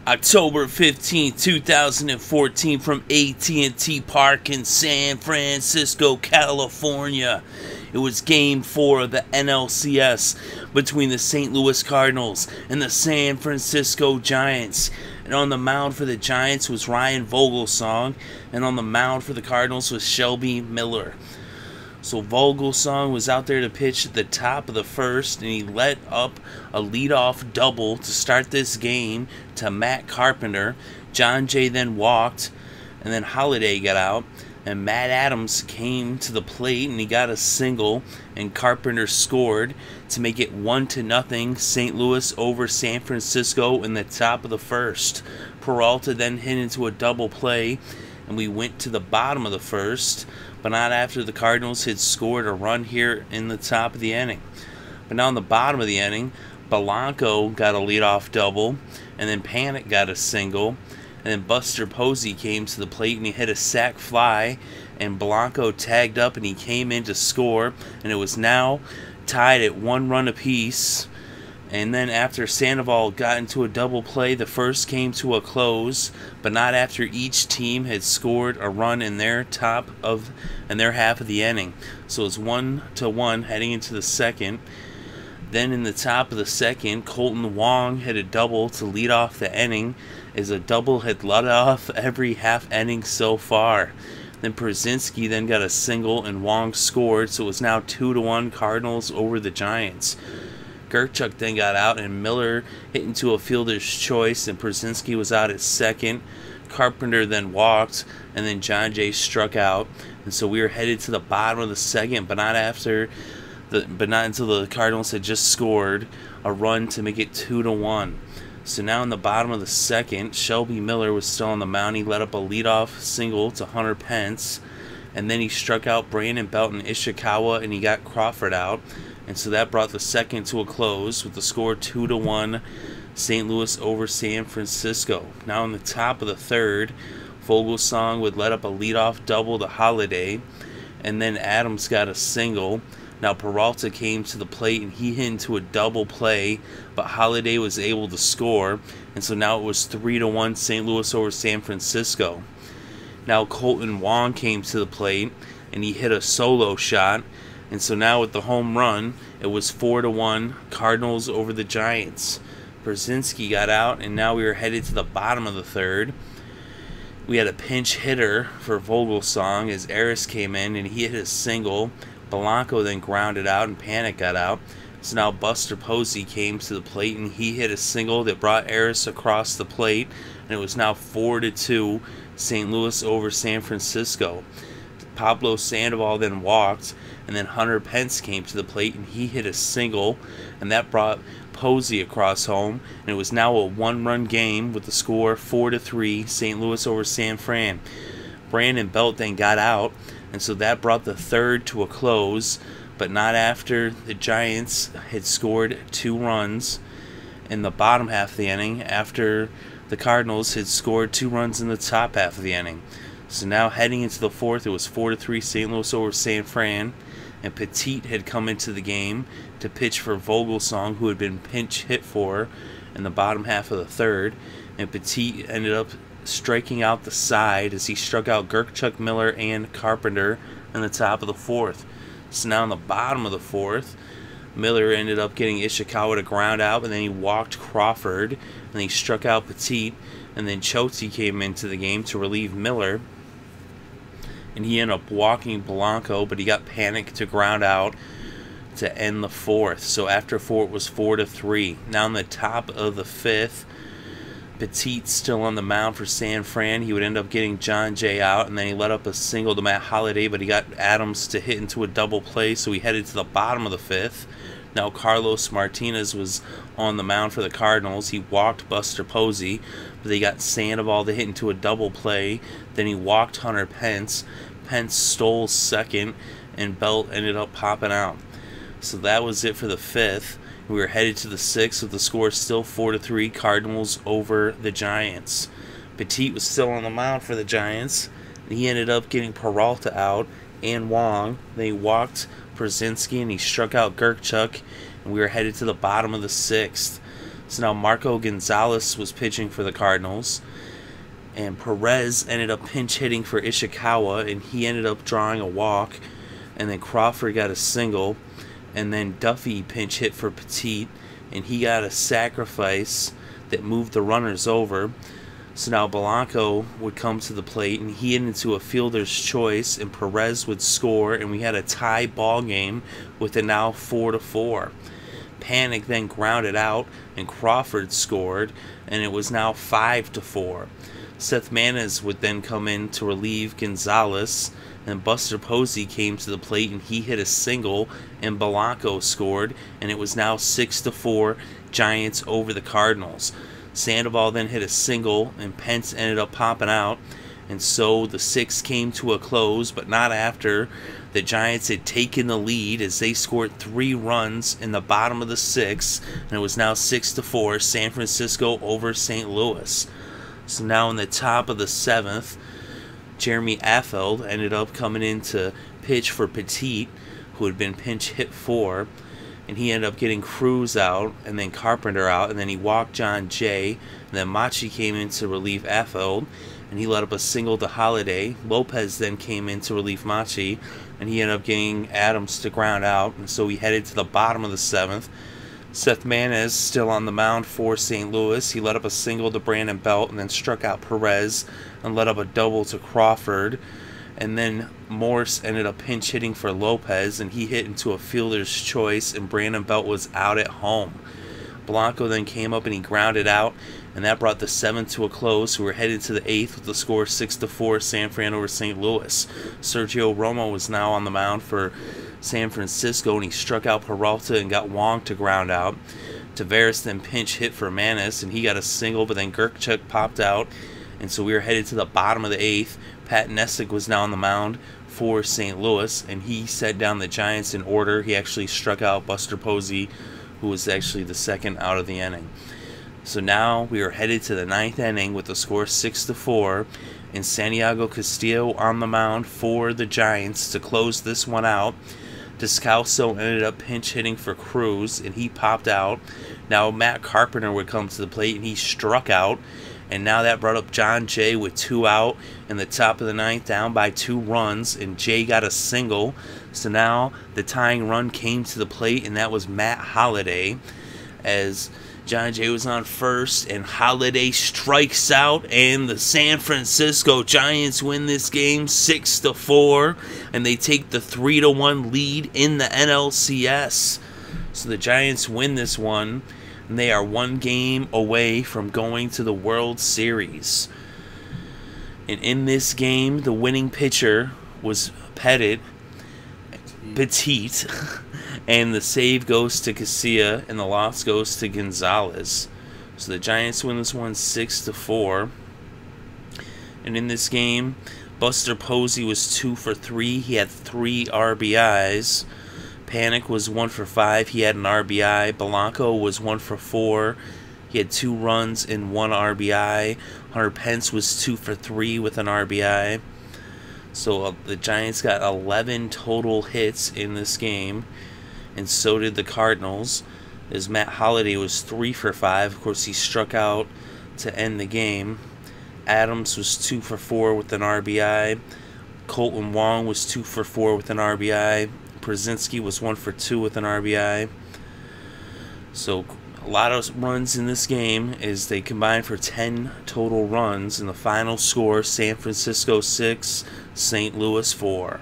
October 15, 2014 from AT&T Park in San Francisco, California. It was Game 4 of the NLCS between the St. Louis Cardinals and the San Francisco Giants. And on the mound for the Giants was Ryan Vogelsong, and on the mound for the Cardinals was Shelby Miller. So Vogelsong was out there to pitch at the top of the first, and he let up a leadoff double to start this game to Matt Carpenter. John Jay then walked, and then Holliday got out, and Matt Adams came to the plate, and he got a single, and Carpenter scored to make it 1-0 St. Louis over San Francisco in the top of the first. Peralta then hit into a double play, and we went to the bottom of the first, but not after the Cardinals had scored a run here in the top of the inning. But now in the bottom of the inning, Blanco got a leadoff double, and then Panik got a single, and then Buster Posey came to the plate and he hit a sac fly, and Blanco tagged up and he came in to score, and it was now tied at 1 run apiece. And then after Sandoval got into a double play, the first came to a close, but not after each team had scored a run in their half of the inning. So it was 1-1 heading into the second. Then in the top of the second, Kolten Wong hit a double to lead off the inning, as a double had led off every half inning so far. Then Pierzynski then got a single and Wong scored, so it was now 2-1 Cardinals over the Giants. Gregor then got out, and Miller hit into a fielder's choice, and Pierzynski was out at second. Carpenter then walked, and then John Jay struck out, and so we were headed to the bottom of the second, but not until the Cardinals had just scored a run to make it 2-1. So now in the bottom of the second, Shelby Miller was still on the mound. He let up a leadoff single to Hunter Pence, and then he struck out Brandon Belt and Ishikawa, and he got Crawford out. And so that brought the second to a close with the score 2-1 St. Louis over San Francisco. Now in the top of the third, Vogelsong would let up a leadoff double to Holliday, and then Adams got a single. Now Peralta came to the plate and he hit into a double play, but Holliday was able to score, and so now it was 3-1 St. Louis over San Francisco. Now Kolten Wong came to the plate and he hit a solo shot, and so now with the home run, it was 4-1 Cardinals over the Giants. Pierzynski got out, and now we were headed to the bottom of the third. We had a pinch hitter for Vogelsong as Arias came in, and he hit a single. Blanco then grounded out, and Panik got out. So now Buster Posey came to the plate, and he hit a single that brought Arias across the plate, and it was now 4-2 St. Louis over San Francisco. Pablo Sandoval then walked, and then Hunter Pence came to the plate and he hit a single, and that brought Posey across home, and it was now a 1-run game with the score 4-3 St. Louis over San Fran. Brandon Belt then got out, and so that brought the third to a close, but not after the Giants had scored 2 runs in the bottom half of the inning, after the Cardinals had scored 2 runs in the top half of the inning. So now heading into the fourth, it was 4-3 St. Louis over San Fran, and Petit had come into the game to pitch for Vogelsong, who had been pinch hit for in the bottom half of the third, and Petit ended up striking out the side as he struck out Gregor, Miller, and Carpenter in the top of the fourth. So now in the bottom of the fourth, Miller ended up getting Ishikawa to ground out, and then he walked Crawford, and he struck out Petit, and then Jhonny came into the game to relieve Miller, and he ended up walking Blanco, but he got Panik to ground out to end the fourth. So after 4, it was 4-3. Now in the top of the fifth, Petit still on the mound for San Fran. He would end up getting John Jay out, and then he let up a single to Matt Holliday, but he got Adams to hit into a double play, so he headed to the bottom of the fifth. Now Carlos Martinez was on the mound for the Cardinals. He walked Buster Posey, but they got Sandoval to hit into a double play. Then he walked Hunter Pence. Pence stole second, and Belt ended up popping out. So that was it for the fifth. We were headed to the sixth with the score still 4-3 Cardinals over the Giants. Petit was still on the mound for the Giants, and he ended up getting Peralta out and Wong. Then he walked Pierzynski and he struck out Gregor, and we were headed to the bottom of the sixth. So now Marco Gonzalez was pitching for the Cardinals, and Perez ended up pinch hitting for Ishikawa, and he ended up drawing a walk, and then Crawford got a single, and then Duffy pinch hit for Petit, and he got a sacrifice that moved the runners over. So now Blanco would come to the plate, and he hit into a fielder's choice, and Perez would score, and we had a tie ball game with it now 4-4. Panik then grounded out, and Crawford scored, and it was now 5-4. Seth Maness would then come in to relieve Gonzalez, and Buster Posey came to the plate, and he hit a single, and Blanco scored, and it was now 6-4, Giants over the Cardinals. Sandoval then hit a single, and Pence ended up popping out, and so the sixth came to a close, but not after the Giants had taken the lead, as they scored 3 runs in the bottom of the sixth, and it was now 6-4, San Francisco over St. Louis. So now in the top of the seventh, Jeremy Affeldt ended up coming in to pitch for Petit, who had been pinch hit for, and he ended up getting Cruz out, and then Carpenter out, and then he walked John Jay, and then Machi came in to relieve Affeldt, and he let up a single to Holliday. Lopez then came in to relieve Machi, and he ended up getting Adams to ground out, and so he headed to the bottom of the seventh. Seth Maness still on the mound for St. Louis. He let up a single to Brandon Belt, and then struck out Perez, and let up a double to Crawford. And then Morse ended up pinch hitting for Lopez, and he hit into a fielder's choice, and Brandon Belt was out at home. Blanco then came up and he grounded out, and that brought the seventh to a close. We were headed to the eighth with the score 6-4, San Fran over St. Louis. Sergio Romo was now on the mound for San Francisco, and he struck out Peralta and got Wong to ground out. Tavares then pinch hit for Maness, and he got a single, but then Gerkchuk popped out, and so we were headed to the bottom of the eighth. Pat Nessick was now on the mound for St. Louis, and he set down the Giants in order. He actually struck out Buster Posey, who was actually the second out of the inning. So now we are headed to the ninth inning with the score 6-4, and Santiago Castillo on the mound for the Giants to close this one out. Descalso ended up pinch hitting for Cruz, and he popped out. Now Matt Carpenter would come to the plate, and he struck out. And now that brought up John Jay with 2 out in the top of the ninth, down by 2 runs, and Jay got a single. So now the tying run came to the plate, and that was Matt Holliday, as John Jay was on first, and Holliday strikes out, and the San Francisco Giants win this game 6-4, and they take the 3-1 lead in the NLCS. So the Giants win this one, and they are 1 game away from going to the World Series. And in this game, the winning pitcher was Petit, and the save goes to Casilla, and the loss goes to Gonzalez. So the Giants win this one 6-4. And in this game, Buster Posey was 2 for 3. He had 3 RBIs. Panik was 1 for 5. He had an RBI. Blanco was 1 for 4. He had 2 runs and 1 RBI. Hunter Pence was 2 for 3 with an RBI. So the Giants got 11 total hits in this game, and so did the Cardinals, as Matt Holliday was 3 for 5. Of course, he struck out to end the game. Adams was 2 for 4 with an RBI. Kolten Wong was 2 for 4 with an RBI. Pierzynski was 1 for 2 with an RBI. So a lot of runs in this game, as they combined for 10 total runs. And the final score, San Francisco 6, St. Louis 4.